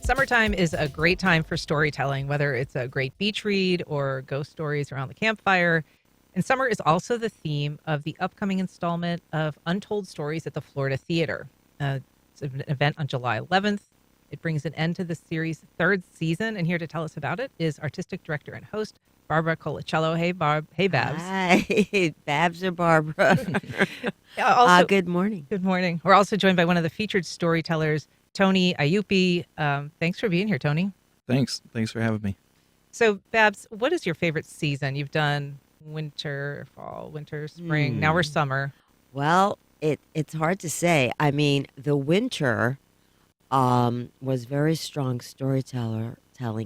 Summertime is a great time for storytelling, whether it's a great beach read or ghost stories around the campfire. And summer is also the theme of the upcoming installment of Untold Stories at the Florida Theater. It's an event on July 11th. It brings an end to the series' third season. And here to tell us about it is artistic director and host Barbara Colaciello. Hey, Barb. Hey, Babs. Hi, Babs or Barbara. Good morning. Good morning. We're also joined by one of the featured storytellers, Thony Aiuppy. Thanks for being here, Thony. Thanks for having me. So, Babs, what is your favorite season? You've done winter, fall, winter, spring. Now we're summer. Well, it's hard to say. I mean, the winter was very strong storytelling,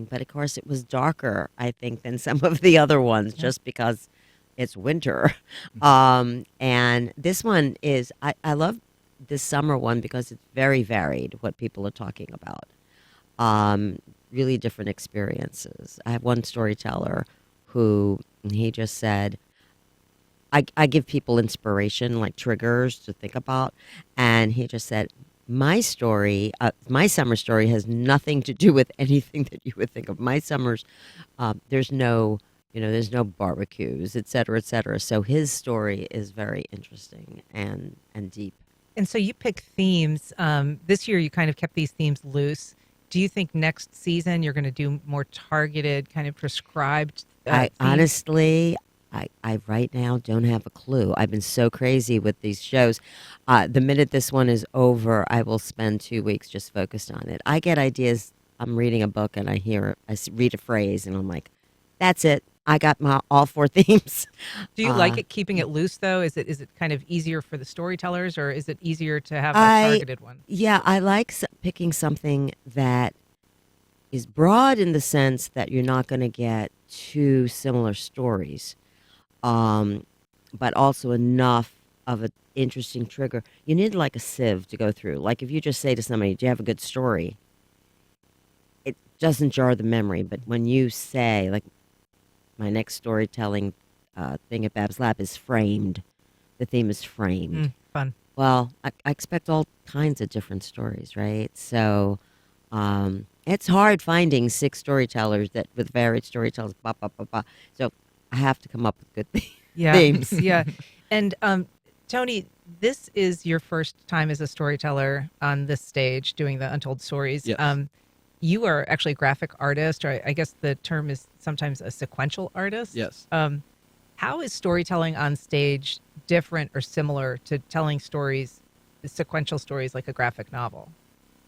but of course it was darker, I think, than some of the other ones, just because it's winter. And this one is, I love this summer one because it's very varied what people are talking about. Really different experiences. I have one storyteller who he just said, I give people inspiration, like triggers to think about. And he just said, my story, my summer story has nothing to do with anything that you would think of. My summers, there's no barbecues, et cetera, et cetera. So his story is very interesting and deep. And so you pick themes. This year you kind of kept these themes loose. Do you think next season you're going to do more targeted, kind of prescribed themes? Honestly, I right now don't have a clue. I've been so crazy with these shows. The minute this one is over, I will spend 2 weeks just focused on it. I get ideas. I'm reading a book and I read a phrase and I'm like, that's it. I got all 4 themes. Do you like it keeping it loose though? Is it kind of easier for the storytellers, or is it easier to have a targeted one? Yeah, I like picking something that is broad in the sense that you're not going to get 2 similar stories, but also enough of an interesting trigger. You need like a sieve to go through. Like if you just say to somebody, do you have a good story? It doesn't jar the memory, but when you say, like, my next storytelling thing at Babs Lab is framed. The theme is framed. Fun. Well, I expect all kinds of different stories, right? So it's hard finding 6 storytellers with varied storytellers. So I have to come up with good themes. Yeah. And Thony, this is your first time as a storyteller on this stage doing the Untold Stories. Yes. You are actually a graphic artist, or I guess the term is sometimes a sequential artist. Yes. How is storytelling on stage different or similar to telling stories, sequential stories like a graphic novel?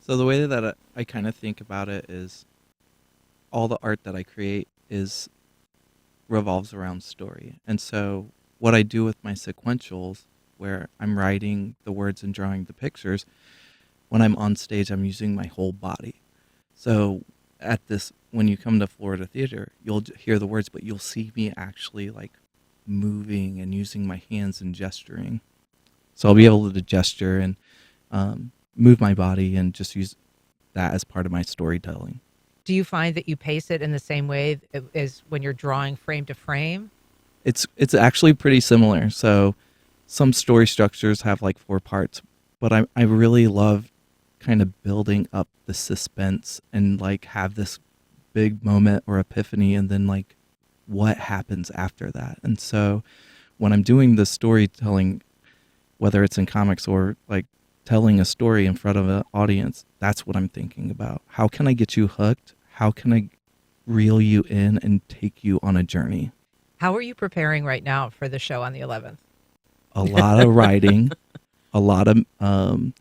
So the way that I kind of think about it is all the art that I create revolves around story. And so what I do with my sequentials, where I'm writing the words and drawing the pictures, when I'm on stage, I'm using my whole body. So when you come to Florida Theater, you'll hear the words, but you'll see me actually like moving and using my hands and gesturing. So I'll be able to gesture and move my body and just use that as part of my storytelling. Do you find that you pace it in the same way as when you're drawing frame to frame? It's actually pretty similar. So some story structures have like 4 parts, but I really love kind of building up the suspense and like have this big moment or epiphany and then like what happens after that. And so when I'm doing the storytelling, whether it's in comics or like telling a story in front of an audience, that's what I'm thinking about. How can I get you hooked? How can I reel you in and take you on a journey? How are you preparing right now for the show on the 11th? A lot of writing, a lot of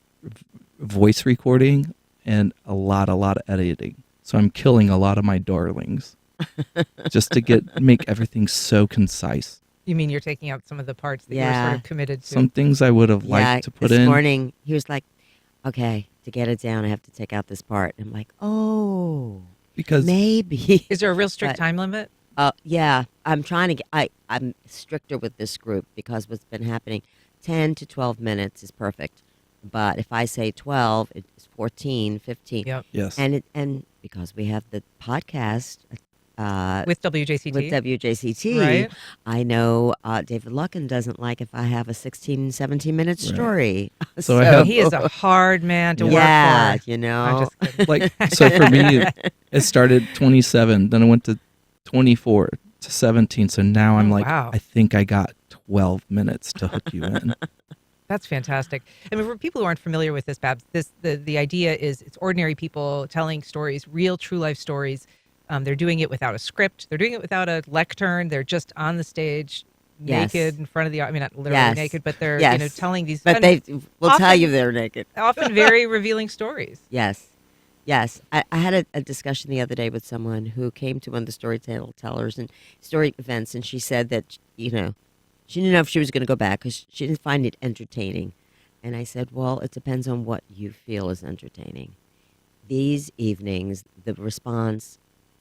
voice recording, and a lot of editing. So I'm killing a lot of my darlings just to make everything so concise. You mean you're taking out some of the parts that you're sort of committed to? Some things I would have liked to put in. This morning, he was like, okay, to get it down, I have to take out this part. And I'm like, oh, because maybe. Is there a real strict time limit? Yeah, I'm trying to I'm stricter with this group because what's been happening, 10 to 12 minutes is perfect. But if I say 12, it's 14, 15. Yep. Yes. And because we have the podcast, With WJCT. with WJCT. Right. I know David Luckin doesn't like if I have a 16, 17-minute Right. story. So I have- He is a hard man to yeah, work for. you know. I'm just kidding. Like, so for me, it started 27, then I went to 24 to 17. So now I'm Oh, like, wow. I think I got 12 minutes to hook you in. That's fantastic. I mean, for people who aren't familiar with this, Babs, the idea is it's ordinary people telling stories, real, true life stories. They're doing it without a script. They're doing it without a lectern. They're just on the stage, Yes. naked in front of the. I mean, not literally Yes. naked, but they're Yes. telling these. But kind they of will tell often- you they're naked. often very revealing stories. Yes. Yes. I had a discussion the other day with someone who came to one of the storytellers and story events, and she said that, she didn't know if she was going to go back because she didn't find it entertaining. And I said, well, it depends on what you feel is entertaining. These evenings, the response,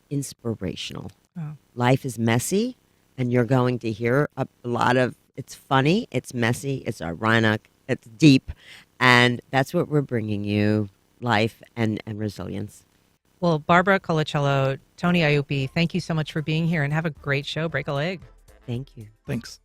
inspirational. Oh. Life is messy, and you're going to hear a lot of, it's funny, it's messy, it's ironic, it's deep, and that's what we're bringing you, life and resilience. Well, Barbara Colaciello, Thony Aiuppy, thank you so much for being here and have a great show. Break a leg. Thank you. Thanks.